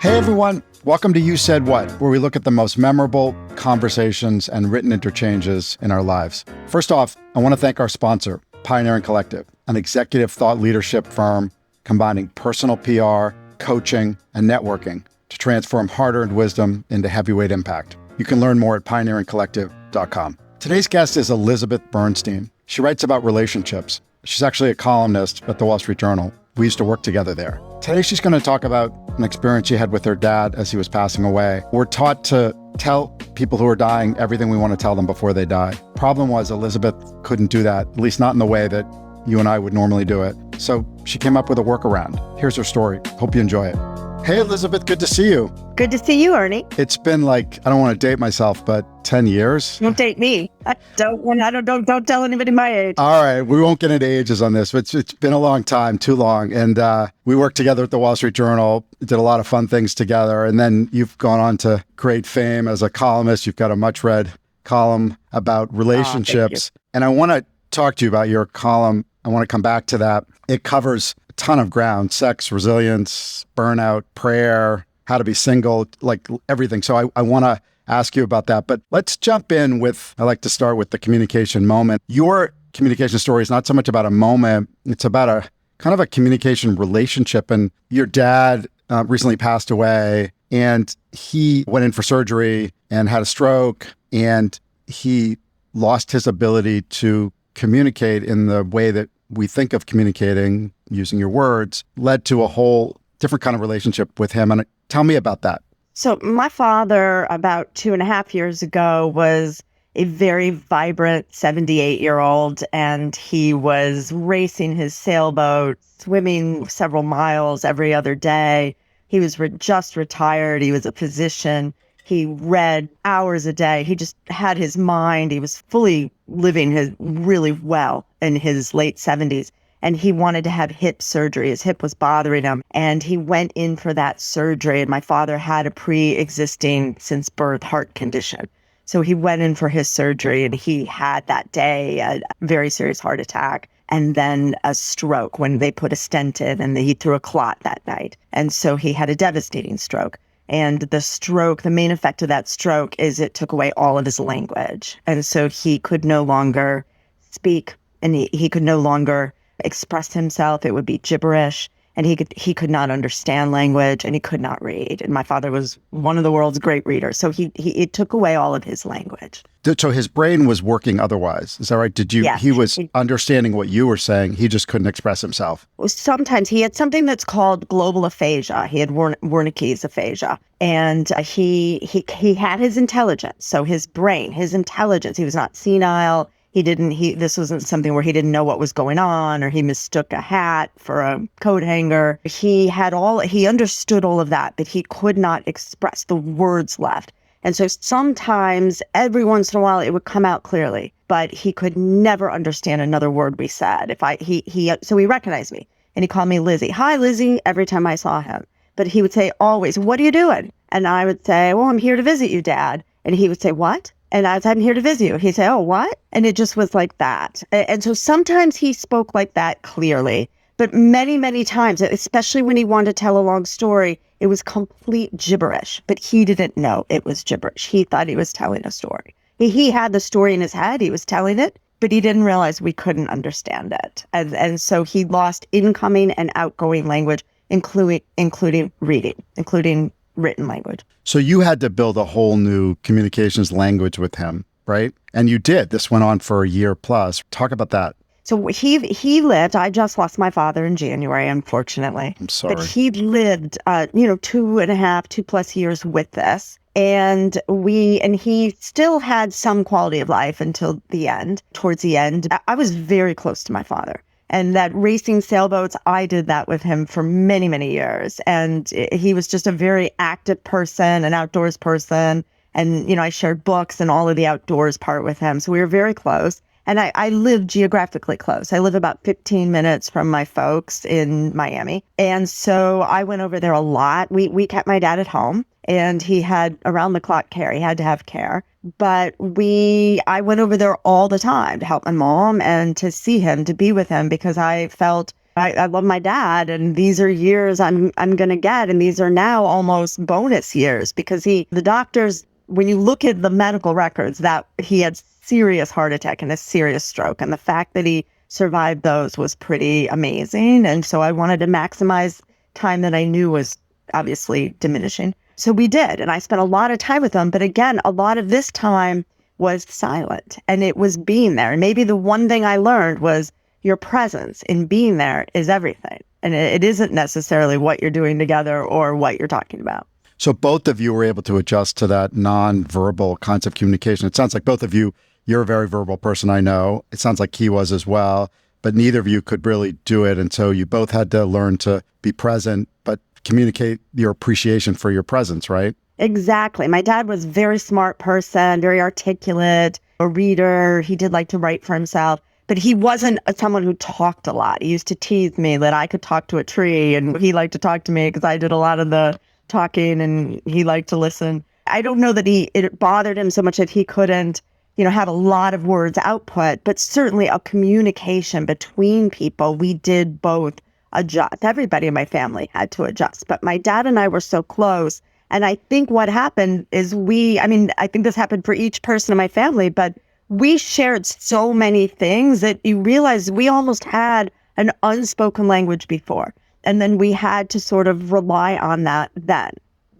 Hey everyone, welcome to You Said What, where we look at the most memorable conversations and written interchanges in our lives. First off, I want to thank our sponsor, Pioneering Collective, an executive thought leadership firm combining personal PR, coaching, and networking to transform hard-earned wisdom into heavyweight impact. You can learn more at pioneeringcollective.com. Today's guest is Elizabeth Bernstein. She writes about relationships. She's actually a columnist at the Wall Street Journal. We used to work together there. Today, she's going to talk about an experience she had with her dad as he was passing away. We're taught to tell people who are dying everything we want to tell them before they die. Problem was, Elizabeth couldn't do that, at least not in the way that you and I would normally do it. So she came up with a workaround. Here's her story. Hope you enjoy it. Hey, Elizabeth, good to see you. Good to see you, Ernie. It's been like, I don't want to date myself, but 10 years. Don't date me. Don't tell anybody my age. All right. We won't get into ages on this, but it's been a long time, too long. And we worked together at the Wall Street Journal, did a lot of fun things together. And then you've gone on to great fame as a columnist. You've got a much read column about relationships. And I want to talk to you about your column. I want to come back to that. It covers a ton of ground: sex, resilience, burnout, prayer, how to be single, like everything. So I want to ask you about that. But let's jump in with, I like to start with the communication moment. Your communication story is not so much about a moment. It's about a kind of a communication relationship. And your dad recently passed away, and he went in for surgery and had a stroke, and he lost his ability to communicate in the way that we think of communicating, using your words, led to a whole different kind of relationship with him. And tell me about that. So my father, about 2.5 years ago, was a very vibrant 78-year-old, and he was racing his sailboat, swimming several miles every other day. He was just retired. He was a physician. He read hours a day. He just had his mind. He was fully living really well in his late 70s. And he wanted to have hip surgery. His hip was bothering him. And he went in for that surgery. And my father had a pre-existing, since birth, heart condition. So he went in for his surgery, and he had that day a very serious heart attack and then a stroke when they put a stent in, and he threw a clot that night. And so he had a devastating stroke. And the stroke, the main effect of that stroke is it took away all of his language. And so he could no longer speak, and he could no longer express himself. It would be gibberish, and he could not understand language, and he could not read. And my father was one of the world's great readers. So it took away all of his language. So his brain was working otherwise. Is that right? Yes. He was understanding what you were saying. He just couldn't express himself. Sometimes he had something that's called global aphasia. He had Wenicke's aphasia, and he had his intelligence. So his brain, his intelligence, he was not senile. This wasn't something where he didn't know what was going on, or he mistook a hat for a coat hanger. He understood all of that, but he could not express the words left. And so sometimes, every once in a while, it would come out clearly, but he could never understand another word we said. So he recognized me, and he called me Lizzie. Hi, Lizzie, every time I saw him. But he would say always, "What are you doing?" And I would say, "Well, I'm here to visit you, Dad." And he would say, "What?" And I said, "I'm here to visit you." He'd say, "Oh, what?" And it just was like that. And so sometimes he spoke like that clearly, but many, many times, especially when he wanted to tell a long story, it was complete gibberish, but he didn't know it was gibberish. He thought he was telling a story. He had the story in his head. He was telling it, but he didn't realize we couldn't understand it. And so he lost incoming and outgoing language, including reading, including written language. So you had to build a whole new communications language with him, right? And you did. This went on for a year plus. Talk about that. So he lived, I just lost my father in January, unfortunately. I'm sorry. But he lived, 2+ years with this. And he still had some quality of life until the end. Towards the end, I was very close to my father. And that racing sailboats, I did that with him for many, many years. And he was just a very active person, an outdoors person. And, I shared books and all of the outdoors part with him. So we were very close. And I live geographically close. I live about 15 minutes from my folks in Miami. And so I went over there a lot. We kept my dad at home, and he had around-the-clock care. He had to have care. But I went over there all the time to help my mom and to see him, to be with him, because I felt I love my dad, and these are years I'm going to get, and these are now almost bonus years because the doctors, when you look at the medical records, that he had serious heart attack and a serious stroke, and the fact that he survived those was pretty amazing. And so I wanted to maximize time that I knew was obviously diminishing. So we did, and I spent a lot of time with him. But again, a lot of this time was silent, and it was being there. And maybe the one thing I learned was your presence in being there is everything. And it isn't necessarily what you're doing together or what you're talking about. So both of you were able to adjust to that nonverbal kinds of communication. It sounds like both of you, you're a very verbal person, I know. It sounds like he was as well, but neither of you could really do it. And so you both had to learn to be present, but communicate your appreciation for your presence, right? Exactly. My dad was a very smart person, very articulate, a reader. He did like to write for himself, but he wasn't someone who talked a lot. He used to tease me that I could talk to a tree, and he liked to talk to me because I did a lot of the talking and he liked to listen. I don't know that it bothered him so much that he couldn't, have a lot of words output, but certainly a communication between people. We did both adjust. Everybody in my family had to adjust, but my dad and I were so close. And I think what happened is I think this happened for each person in my family, but we shared so many things that you realize we almost had an unspoken language before. And then we had to sort of rely on that then,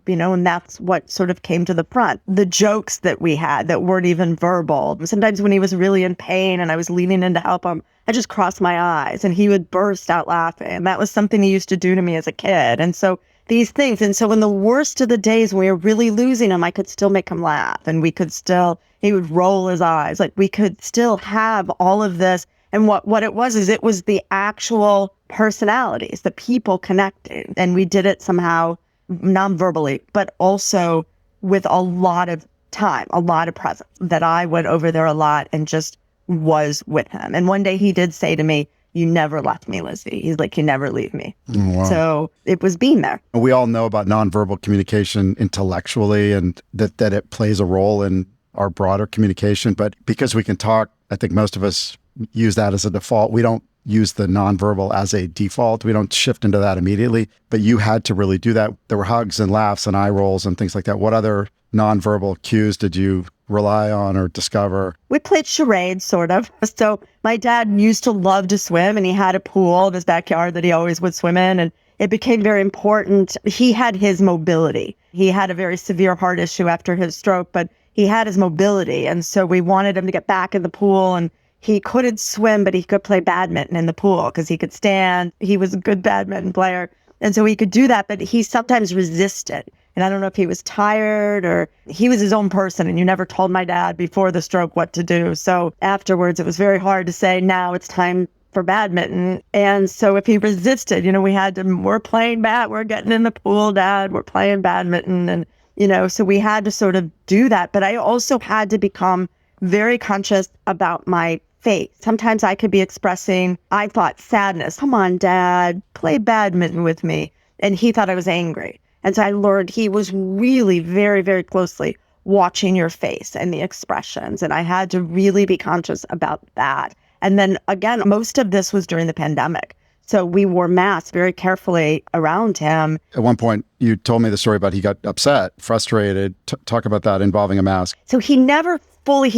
and that's what sort of came to the front. The jokes that we had that weren't even verbal. Sometimes when he was really in pain and I was leaning in to help him, I just crossed my eyes and he would burst out laughing. And that was something he used to do to me as a kid. And so these things. And so in the worst of the days when we were really losing him, I could still make him laugh, and he would roll his eyes. Like we could still have all of this. And what it was is it was the actual personalities, the people connecting. And we did it somehow non-verbally, but also with a lot of time, a lot of presence, that I went over there a lot and just was with him. And one day he did say to me, "You never left me, Lizzie." He's like, "You never leave me." Oh, wow. So it was being there. We all know about nonverbal communication intellectually, and that it plays a role in our broader communication. But because we can talk, I think most of us use that as a default. We don't use the nonverbal as a default. We don't shift into that immediately. But you had to really do that. There were hugs and laughs and eye rolls and things like that. What other nonverbal cues did you rely on or discover? We played charades, sort of. So my dad used to love to swim, and he had a pool in his backyard that he always would swim in. And it became very important. He had his mobility. He had a very severe heart issue after his stroke, but he had his mobility. And so we wanted him to get back in the pool, and he couldn't swim, but he could play badminton in the pool because he could stand. He was a good badminton player. And so he could do that, but he sometimes resisted. And I don't know if he was tired or he was his own person, and you never told my dad before the stroke what to do. So afterwards, it was very hard to say, now it's time for badminton. And so if he resisted, we're playing we're getting in the pool, Dad, we're playing badminton. And, so we had to sort of do that. But I also had to become very conscious about my face. Sometimes I could be expressing, I thought, sadness. "Come on, Dad, play badminton with me." And he thought I was angry. And so I learned he was really very, very closely watching your face and the expressions. And I had to really be conscious about that. And then again, most of this was during the pandemic. So we wore masks very carefully around him. At one point, you told me the story about he got upset, frustrated. Talk about that involving a mask. So he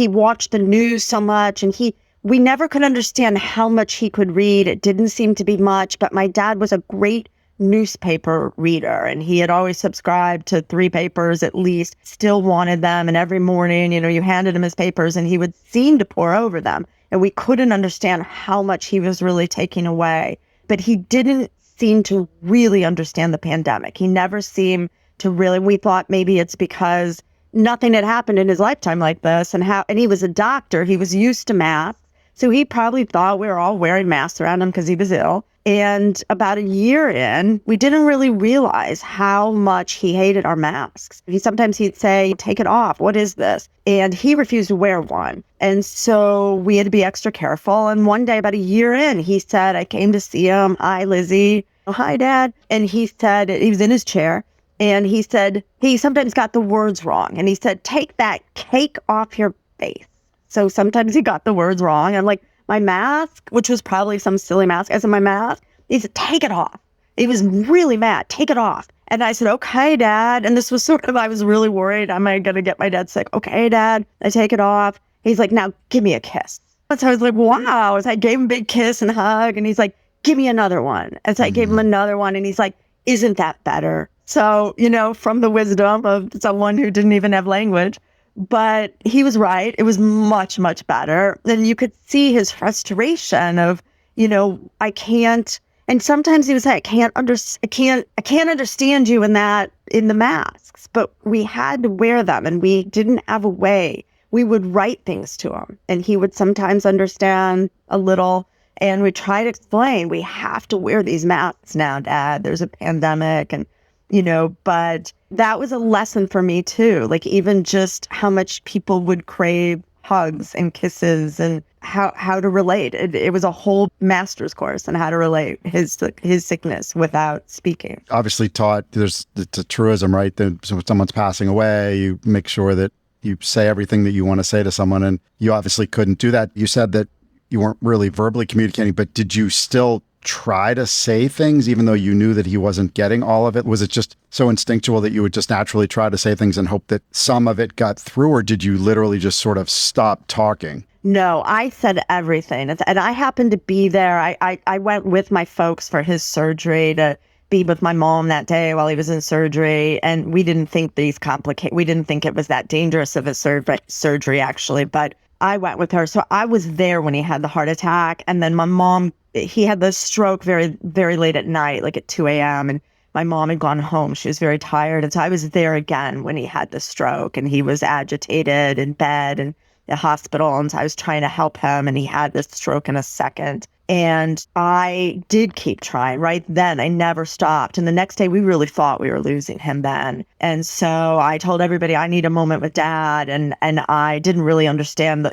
watched the news so much, and we never could understand how much he could read. It didn't seem to be much, but my dad was a great newspaper reader, and he had always subscribed to 3 papers at least, still wanted them. And every morning, you handed him his papers and he would seem to pour over them. And we couldn't understand how much he was really taking away. But he didn't seem to really understand the pandemic. He never seemed to really, we thought maybe it's because nothing had happened in his lifetime like this. And he was a doctor, he was used to masks. So he probably thought we were all wearing masks around him because he was ill. And about a year in, we didn't really realize how much he hated our masks. Sometimes he'd say, "Take it off. What is this?" And he refused to wear one. And so we had to be extra careful. And one day, about a year in, he said, I came to see him. "Hi, Lizzie." "Oh, hi, Dad." And he said, he was in his chair. And he said, he sometimes got the words wrong. And he said, "Take that cake off your face." So sometimes he got the words wrong. And like, my mask, which was probably some silly mask, I said, "My mask." He said, take it off. He was really mad. Take it off. And I said, okay, Dad. And this was sort of, I was really worried. Am I going to get my dad sick? Okay, Dad. I take it off. He's like, now give me a kiss. And so I was like, wow. So I gave him a big kiss and hug. And he's like, give me another one. And so I gave him another one. And he's like, isn't that better? So, from the wisdom of someone who didn't even have language. But he was right. It was much, much better. And you could see his frustration of, I can't. And sometimes he would say, I can't understand you in the masks, but we had to wear them and we didn't have a way. We would write things to him and he would sometimes understand a little, and we try to explain, we have to wear these masks now, Dad. There's a pandemic and, but that was a lesson for me too. Like even just how much people would crave hugs and kisses and how to relate. It was a whole master's course on how to relate his sickness without speaking. Obviously taught, it's a truism, right? That when someone's passing away, you make sure that you say everything that you want to say to someone, and you obviously couldn't do that. You said that you weren't really verbally communicating, but did you still try to say things even though you knew that he wasn't getting all of it? Was it just so instinctual that you would just naturally try to say things and hope that some of it got through, or did you literally just sort of stop talking? No, I said everything. And I happened to be there. I went with my folks for his surgery to be with my mom that day while he was in surgery. And we didn't think we didn't think it was that dangerous of a surgery actually, but I went with her. So I was there when he had the heart attack. And then my mom, he had the stroke very, very late at night, like at 2 a.m. And my mom had gone home. She was very tired. And so I was there again when he had the stroke, and he was agitated in bed and the hospital. And so I was trying to help him, and he had this stroke in a second. And I did keep trying right then. I never stopped. And the next day we really thought we were losing him then. And so I told everybody I need a moment with Dad. And I didn't really understand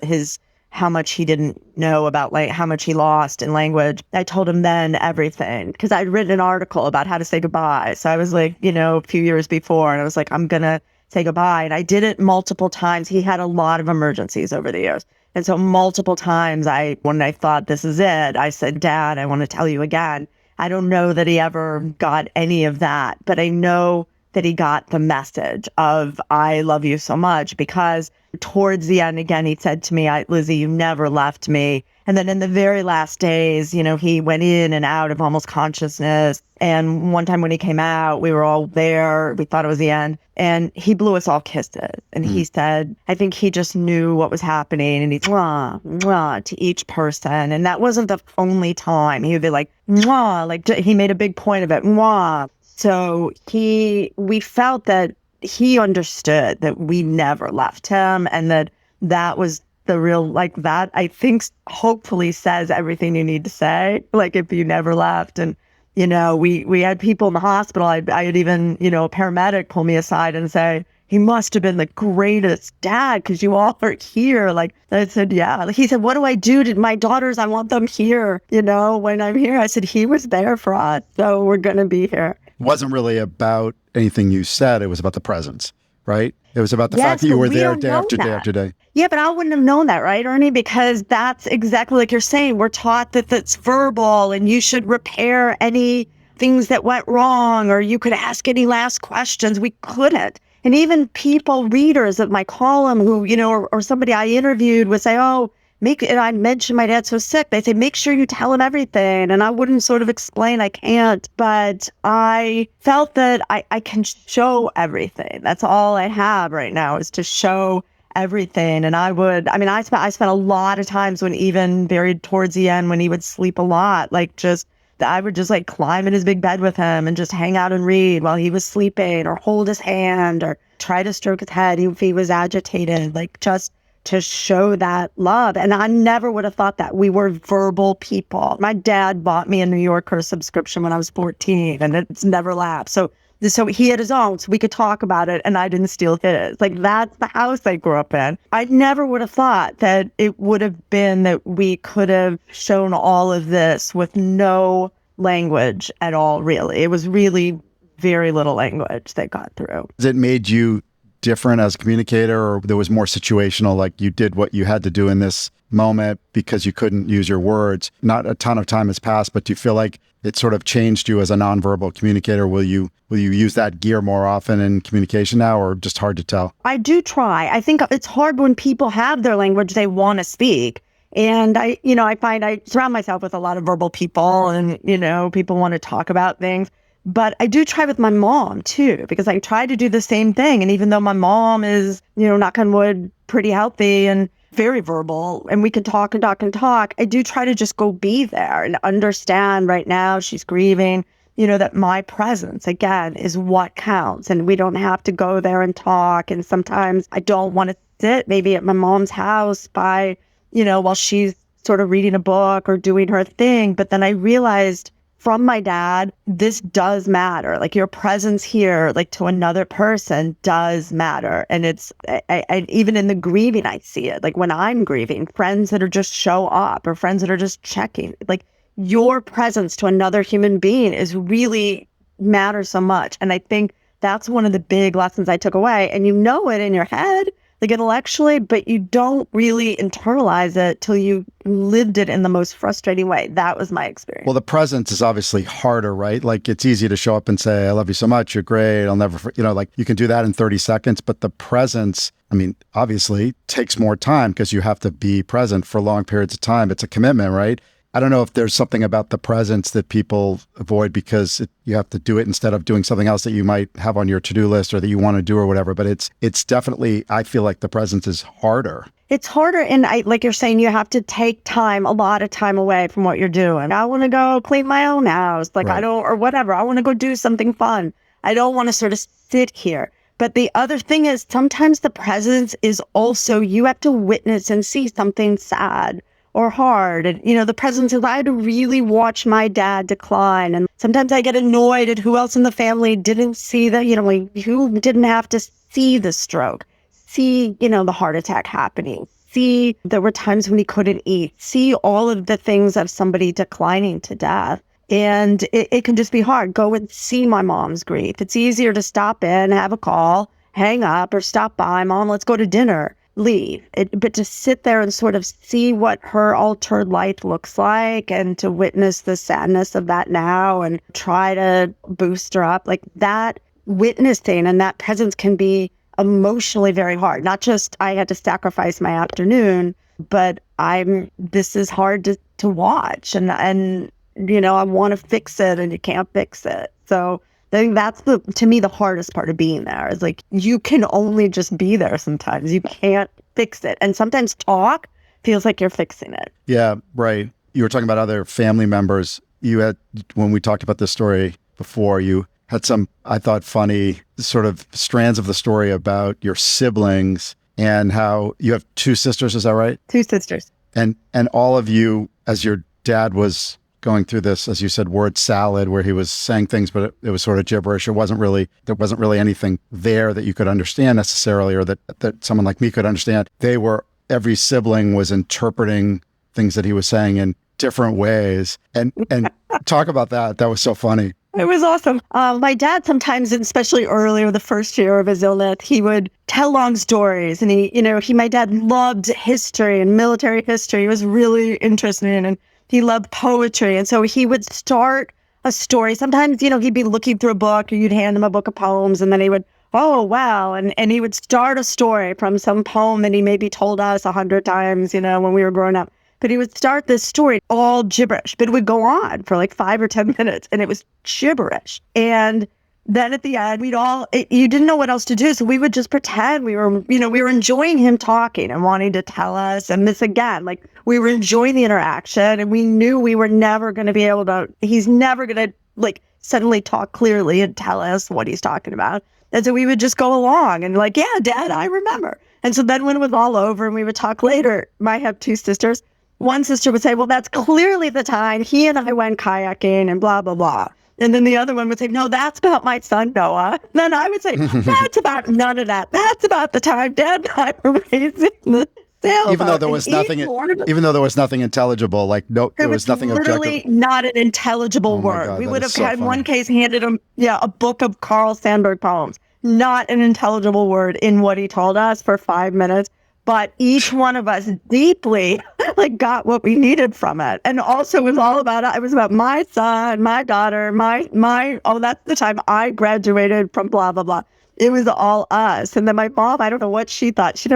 how much he didn't know about how much he lost in language. I told him then everything because I'd written an article about how to say goodbye. So I was like, a few years before, and I was like, I'm going to say goodbye. And I did it multiple times. He had a lot of emergencies over the years. And so multiple times when I thought this is it, I said, Dad, I want to tell you again. I don't know that he ever got any of that, but I know that he got the message of I love you so much, because towards the end, again, he said to me, Lizzie, you never left me. And then in the very last days, he went in and out of almost consciousness. And one time when he came out, we were all there. We thought it was the end. And he blew us all kisses. And he said, I think he just knew what was happening. And he's mwah, mwah to each person. And that wasn't the only time. He would be like, mwah, like he made a big point of it, mwah. So we felt that he understood that we never left him, and that was the real, that I think hopefully says everything you need to say, if you never left. And, we had people in the hospital. I had even, a paramedic pull me aside and say, he must have been the greatest dad because you all are here. I said, yeah. He said, what do I do to my daughters? I want them here, when I'm here. I said, he was there for us. So we're going to be here. It wasn't really about anything you said. It was about the presence, right? It was about the fact that you were there day after day after day. Yeah, but I wouldn't have known that, right, Ernie? Because that's exactly like you're saying. We're taught that that's verbal and you should repair any things that went wrong, or you could ask any last questions. We couldn't. And even readers of my column who, or somebody I interviewed would say, and I mentioned my dad's so sick. They say, make sure you tell him everything. And I wouldn't sort of explain, I can't. But I felt that I can show everything. That's all I have right now is to show everything. And I spent a lot of times when even very towards the end when he would sleep a lot, I would just climb in his big bed with him and just hang out and read while he was sleeping, or hold his hand, or try to stroke his head if he was agitated, just to show that love. And I never would have thought that. We were verbal people. My dad bought me a New Yorker subscription when I was 14, and it's never lapsed. So he had his own, so we could talk about it, and I didn't steal his. That's the house I grew up in. I never would have thought that it would have been that we could have shown all of this with no language at all, really. It was really very little language that got through. It made you different as a communicator, or there was more situational, like you did what you had to do in this moment because you couldn't use your words? Not a ton of time has passed, but do you feel like it sort of changed you as a nonverbal communicator? Will you use that gear more often in communication now, or just hard to tell? I do try. I think it's hard when people have their language they want to speak. And I find I surround myself with a lot of verbal people, and, people want to talk about things. But I do try with my mom too, because I try to do the same thing. And even though my mom is, knock on wood, pretty healthy and very verbal, and we can talk and talk and talk, I do try to just go be there and understand right now she's grieving, that my presence, again, is what counts. And we don't have to go there and talk. And sometimes I don't want to sit maybe at my mom's house by, while she's sort of reading a book or doing her thing. But then I realized from my dad, this does matter. Like your presence here, like to another person, does matter. And it's, I even in the grieving, I see it. Like when I'm grieving, friends that are just show up or friends that are just checking, like your presence to another human being is really matters so much. And I think that's one of the big lessons I took away. And it in your head, like intellectually, but you don't really internalize it till you lived it in the most frustrating way. That was my experience. Well, the presence is obviously harder, right? Like it's easy to show up and say, I love you so much, you're great, I'll never, like you can do that in 30 seconds, but the presence, obviously takes more time because you have to be present for long periods of time. It's a commitment, right? I don't know if there's something about the presence that people avoid because you have to do it instead of doing something else that you might have on your to-do list or that you want to do or whatever. But it's definitely, I feel like the presence is harder. It's harder. And like you're saying, you have to take time, a lot of time away from what you're doing. I want to go clean my own house. Like right. or whatever. I want to go do something fun. I don't want to sort of sit here. But the other thing is sometimes the presence is also, you have to witness and see something sad or hard. And, the presence is, I had to really watch my dad decline. And sometimes I get annoyed at who else in the family didn't see that, who didn't have to see the stroke, see, the heart attack happening, see there were times when he couldn't eat, see all of the things of somebody declining to death. And it can just be hard. Go and see my mom's grief. It's easier to stop in, have a call, hang up, or stop by. Mom, let's go to dinner. Leave. But to sit there and sort of see what her altered life looks like and to witness the sadness of that now and try to boost her up, like that witnessing and that presence can be emotionally very hard. Not just I had to sacrifice my afternoon, but this is hard to watch and I want to fix it and you can't fix it. So I think that's to me, the hardest part of being there is like, you can only just be there sometimes. You can't fix it. And sometimes talk feels like you're fixing it. Yeah, right. You were talking about other family members. You had, when we talked about this story before, you had some, I thought, funny sort of strands of the story about your siblings and how you have two sisters. Is that right? Two sisters. And all of you, as your dad was going through this, as you said, word salad, where he was saying things, but it was sort of gibberish. There wasn't really anything there that you could understand necessarily, or that someone like me could understand. Every sibling was interpreting things that he was saying in different ways. And talk about that. That was so funny. It was awesome. My dad sometimes, especially earlier, the first year of his illness, he would tell long stories. And my dad loved history and military history. He was really interested in it. He loved poetry. And so he would start a story. Sometimes, he'd be looking through a book or you'd hand him a book of poems and then he would, oh, wow. And he would start a story from some poem that he maybe told us 100 times, when we were growing up. But he would start this story all gibberish, but it would go on for like 5 or 10 minutes and it was gibberish. And then at the end, you didn't know what else to do. So we would just pretend we were enjoying him talking and wanting to tell us. And this again, like we were enjoying the interaction and we knew we were never going to be able to, he's never going to like suddenly talk clearly and tell us what he's talking about. And so we would just go along and like, yeah, Dad, I remember. And so then when it was all over and we would talk later, I have two sisters. One sister would say, well, that's clearly the time he and I went kayaking and blah, blah, blah. And then the other one would say, no, that's about my son, Noah. And then I would say, that's about none of that. That's about the time Dad and I were raising the sailboat. Even though there was nothing intelligible, like there was nothing objective. Literally not an intelligible word. God, we would have so had, in one case, handed him, a book of Carl Sandburg poems. not an intelligible word in what he told us for 5 minutes. But each one of us deeply like got what we needed from it. And also it was all about, it was about my son, my daughter, oh, that's the time I graduated from blah, blah, blah. It was all us. And then my mom, I don't know what she thought. She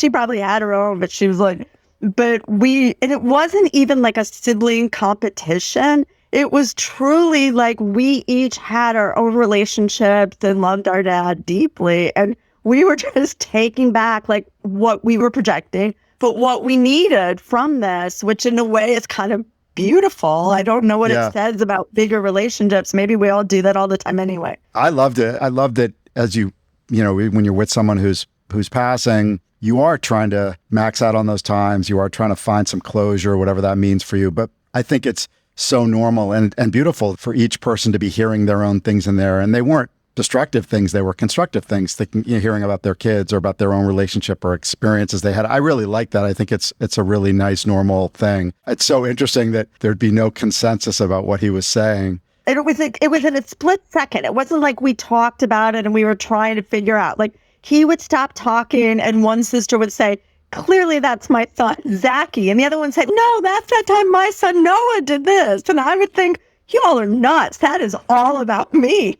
probably had her own, but she was like, and it wasn't even like a sibling competition. It was truly like we each had our own relationships and loved our dad deeply. And we were just taking back like what we were projecting, but what we needed from this, which in a way is kind of beautiful. I don't know what it says about bigger relationships. Maybe we all do that all the time anyway. I loved it. I loved it as when you're with someone who's passing, you are trying to max out on those times. You are trying to find some closure, whatever that means for you. But I think it's so normal and beautiful for each person to be hearing their own things in there. And they weren't destructive things. They were constructive things, hearing about their kids or about their own relationship or experiences they had. I really like that. I think it's a really nice, normal thing. It's so interesting that there'd be no consensus about what he was saying. And it was in a split second. It wasn't like we talked about it and we were trying to figure out. Like he would stop talking and one sister would say, clearly that's my son, Zachy. And the other one said, no, that's that time my son Noah did this. And I would think, you all are nuts. That is all about me.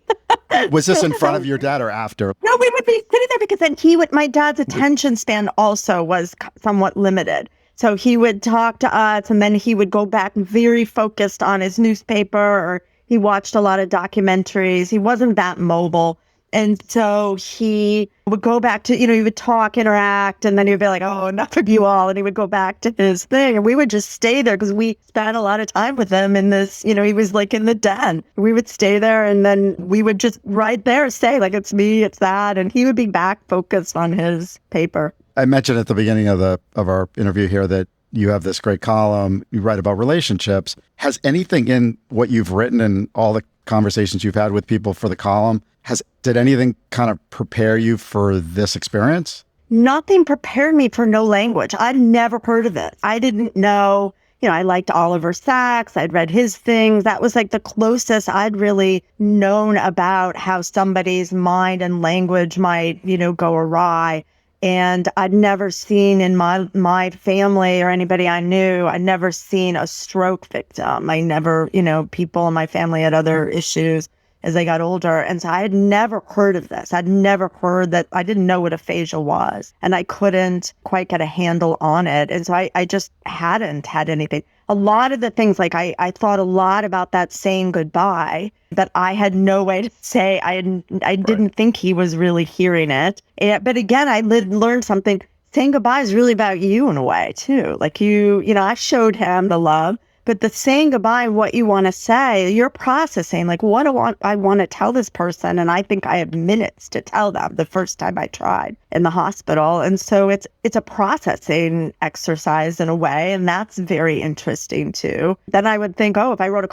Was this in front of your dad or after? No, we would be sitting there because then my dad's attention span also was somewhat limited. So he would talk to us and then he would go back very focused on his newspaper, or he watched a lot of documentaries. He wasn't that mobile. And so he would go back to, he would talk, interact, and then he'd be like, oh, enough of you all. And he would go back to his thing. And we would just stay there because we spent a lot of time with him in this, he was like in the den. We would stay there and then we would just right there say like, it's me, it's that. And he would be back focused on his paper. I mentioned at the beginning of our interview here that you have this great column, you write about relationships. Has anything in what you've written and all the conversations you've had with people for the column, did anything kind of prepare you for this experience? Nothing prepared me for no language. I'd never heard of it. I didn't know, I liked Oliver Sacks. I'd read his things. That was like the closest I'd really known about how somebody's mind and language might, go awry. And I'd never seen in my family or anybody I knew, I'd never seen a stroke victim. I never, people in my family had other issues as they got older. And so I had never heard of this. I'd never heard that. I didn't know what aphasia was. And I couldn't quite get a handle on it. And so I just hadn't had anything. A lot of the things, like I thought a lot about that saying goodbye, that I had no way to say. I didn't think he was really hearing it. But again, I learned something. Saying goodbye is really about you in a way too. Like I showed him the love. But the saying goodbye, what you want to say, you're processing, like, what do I want to tell this person? And I think I have minutes to tell them the first time I tried in the hospital. And so it's a processing exercise in a way. And that's very interesting, too. Then I would think, if I wrote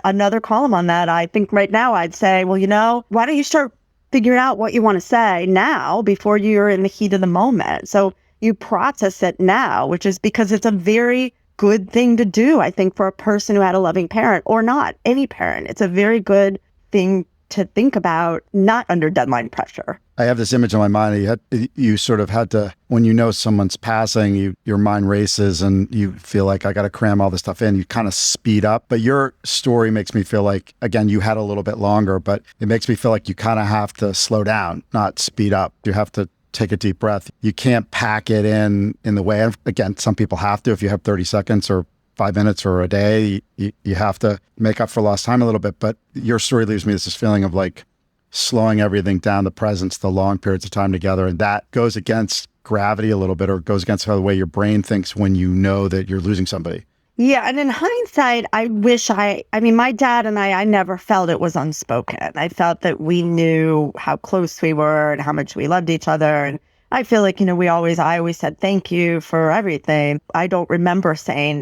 another column on that, I think right now I'd say, well, why don't you start figuring out what you want to say now before you're in the heat of the moment? So you process it now, which is because it's a very good thing to do, I think, for a person who had a loving parent or not, any parent. It's a very good thing to think about, not under deadline pressure. I have this image in my mind. You sort of had to, when someone's passing, your mind races and you feel like I got to cram all this stuff in. You kind of speed up. But your story makes me feel like, again, you had a little bit longer, but it makes me feel like you kind of have to slow down, not speed up. You have to take a deep breath. You can't pack it in the way. Again, some people have to. If you have 30 seconds or 5 minutes or a day, you have to make up for lost time a little bit. But your story leaves me with this feeling of like slowing everything down, the presence, the long periods of time together. And that goes against gravity a little bit, or goes against the way your brain thinks when you know that you're losing somebody. Yeah. And in hindsight, I wish my dad and I never felt it was unspoken. I felt that we knew how close we were and how much we loved each other. And I feel like, I always said thank you for everything. I don't remember saying,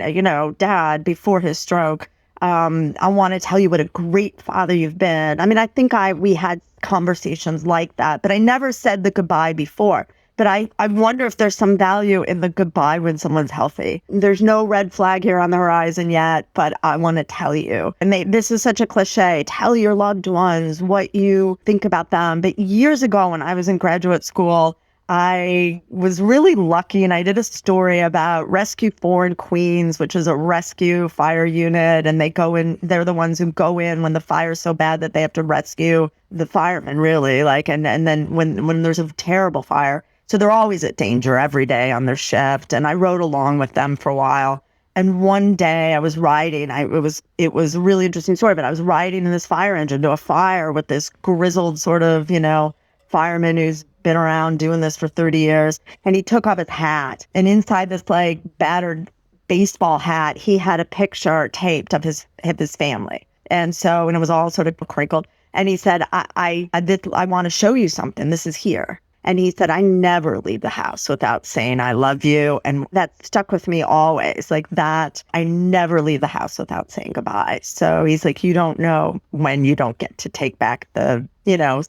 Dad, before his stroke, I want to tell you what a great father you've been. I think we had conversations like that, but I never said the goodbye before. But I wonder if there's some value in the goodbye when someone's healthy. There's no red flag here on the horizon yet, but I want to tell you. And this is such a cliche. Tell your loved ones what you think about them. But years ago when I was in graduate school, I was really lucky, and I did a story about Rescue 4 in Queens, which is a rescue fire unit, and they're the ones who go in when the fire's so bad that they have to rescue the firemen, really, and then when there's a terrible fire. So they're always at danger every day on their shift, and I rode along with them for a while. And one day I was riding, it was a really interesting story, but I was riding in this fire engine to a fire with this grizzled sort of, fireman who's been around doing this for 30 years. And he took off his hat, and inside this battered baseball hat, he had a picture taped of his family. And it was all sort of crinkled. And he said, I want to show you something. This is here. And he said, I never leave the house without saying, I love you. And that stuck with me always, that I never leave the house without saying goodbye. So he's like, you don't know when you don't get to take back the,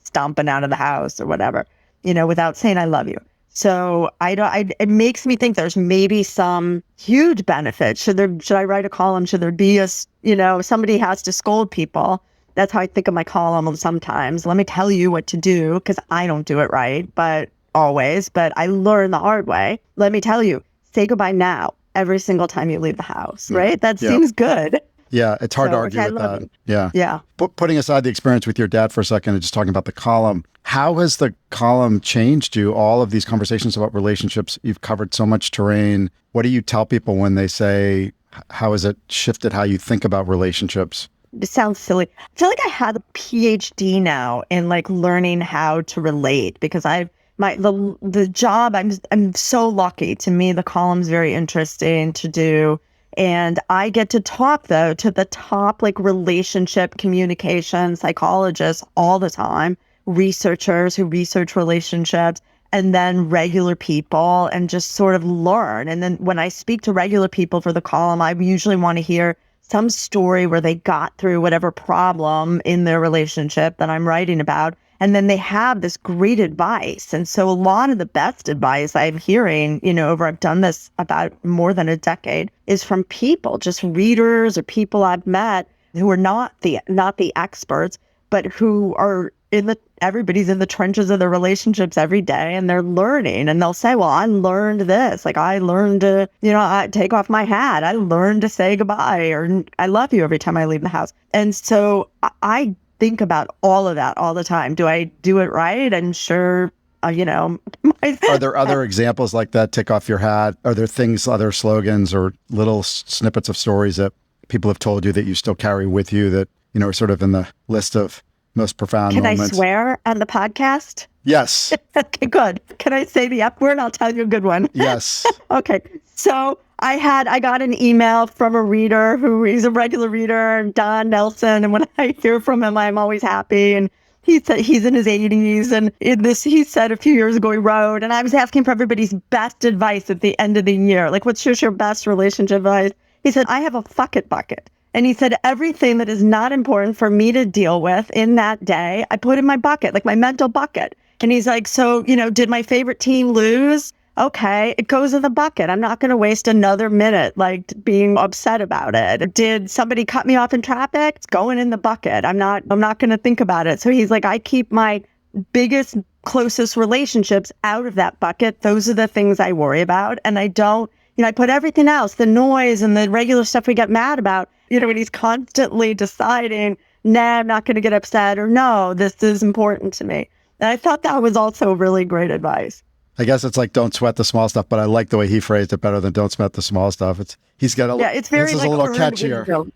stomping out of the house or whatever, without saying, I love you. So it makes me think there's maybe some huge benefit. Should I write a column? Should there be somebody has to scold people? That's how I think of my column sometimes. Let me tell you what to do, because I don't do it right, but I learn the hard way. Let me tell you, say goodbye now every single time you leave the house, right? That seems good. Yeah, it's hard to argue with that. Yeah. Yeah. Putting aside the experience with your dad for a second and just talking about the column, how has the column changed you? All of these conversations about relationships, you've covered so much terrain. What do you tell people when they say, how has it shifted how you think about relationships? It sounds silly. I feel like I had a PhD now in learning how to relate, because the job, I'm so lucky. To me, the column's very interesting to do. And I get to talk though to the top relationship communication psychologists all the time, researchers who research relationships, and then regular people, and just sort of learn. And then when I speak to regular people for the column, I usually want to hear some story where they got through whatever problem in their relationship that I'm writing about. And then they have this great advice. And so a lot of the best advice I'm hearing, I've done this about more than a decade, is from people, just readers or people I've met who are not the experts, but who are everybody's in the trenches of their relationships every day, and they're learning, and they'll say, well, I learned this. I learned to, I take off my hat. I learned to say goodbye, or I love you every time I leave the house. And so I think about all of that all the time. Do I do it right? And sure, Are there other examples like that? Take off your hat. Are there other slogans or little snippets of stories that people have told you that you still carry with you that, are sort of in the list of most profound moments? Can I swear on the podcast? Yes. Okay, good. Can I say the F word? I'll tell you a good one. Yes. Okay. So I got an email from a reader he's a regular reader, Don Nelson. And when I hear from him, I'm always happy. And he said he's in his 80s. And he said a few years ago he wrote, and I was asking for everybody's best advice at the end of the year. What's your best relationship advice? He said, I have a fuck it bucket. And he said, everything that is not important for me to deal with in that day, I put in my bucket, my mental bucket. And he's like, so, did my favorite team lose? Okay, it goes in the bucket. I'm not going to waste another minute, being upset about it. Did somebody cut me off in traffic? It's going in the bucket. I'm not going to think about it. So he's like, I keep my biggest, closest relationships out of that bucket. Those are the things I worry about. And I don't, I put everything else, the noise and the regular stuff we get mad about, when he's constantly deciding, nah, I'm not going to get upset, or no, this is important to me. And I thought that was also really great advice. I guess it's don't sweat the small stuff, but I like the way he phrased it better than don't sweat the small stuff. He's got it's very a little catchier.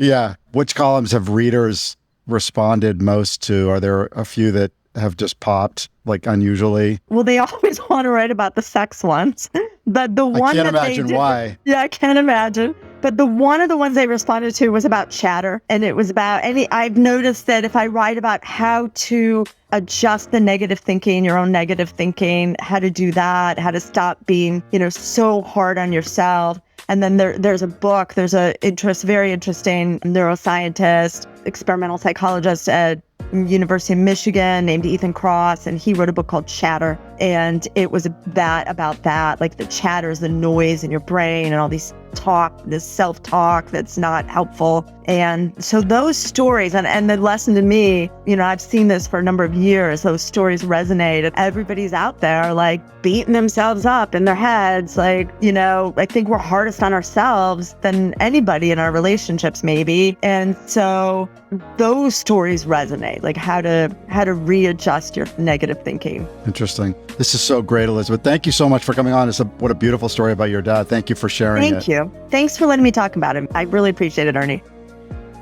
Yeah. Which columns have readers responded most to? Are there a few that have just popped unusually? Well, they always want to write about the sex ones, but the one I can't imagine why. Yeah, I can't imagine. But one of the ones they responded to was about chatter, and it was about I've noticed that if I write about how to adjust the negative thinking, your own negative thinking, how to do that, how to stop being, so hard on yourself. And then there's a book, very interesting neuroscientist, experimental psychologist at University of Michigan named Ethan Cross, and he wrote a book called Chatter. And it was about that, like the chatter is the noise in your brain and all these this self-talk that's not helpful. And so those stories, and the lesson to me, I've seen this for a number of years, those stories resonate. Everybody's out there like beating themselves up in their heads. Like, I think we're hardest on ourselves than anybody in our relationships, maybe. And so those stories resonate, like how to readjust your negative thinking. Interesting. This is so great, Elizabeth. Thank you so much for coming on. What a beautiful story about your dad. Thank you for sharing it. Thank you. Thanks for letting me talk about him. I really appreciate it, Ernie.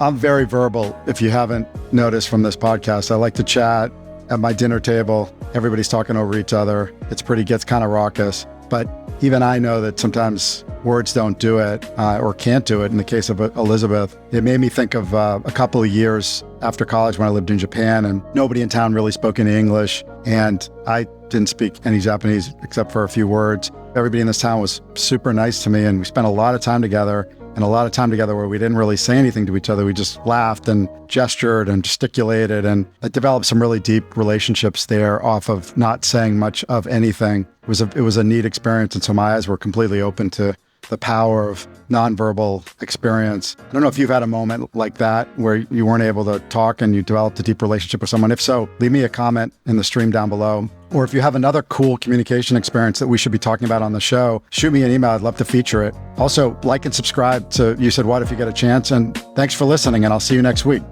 I'm very verbal. If you haven't noticed from this podcast, I like to chat at my dinner table. Everybody's talking over each other. Gets kind of raucous. But even I know that sometimes words don't do it or can't do it. In the case of Elizabeth, it made me think of a couple of years after college when I lived in Japan, and nobody in town really spoke any English. And I didn't speak any Japanese except for a few words. Everybody in this town was super nice to me, and we spent a lot of time together. And a lot of time together where we didn't really say anything to each other. We just laughed and gestured and gesticulated, and I developed some really deep relationships there off of not saying much of anything. It was a neat experience, and so my eyes were completely open to the power of nonverbal experience. I don't know if you've had a moment like that where you weren't able to talk and you developed a deep relationship with someone. If so, leave me a comment in the stream down below. Or if you have another cool communication experience that we should be talking about on the show, shoot me an email. I'd love to feature it. Also, like and subscribe to You Said What if you get a chance. And thanks for listening, and I'll see you next week.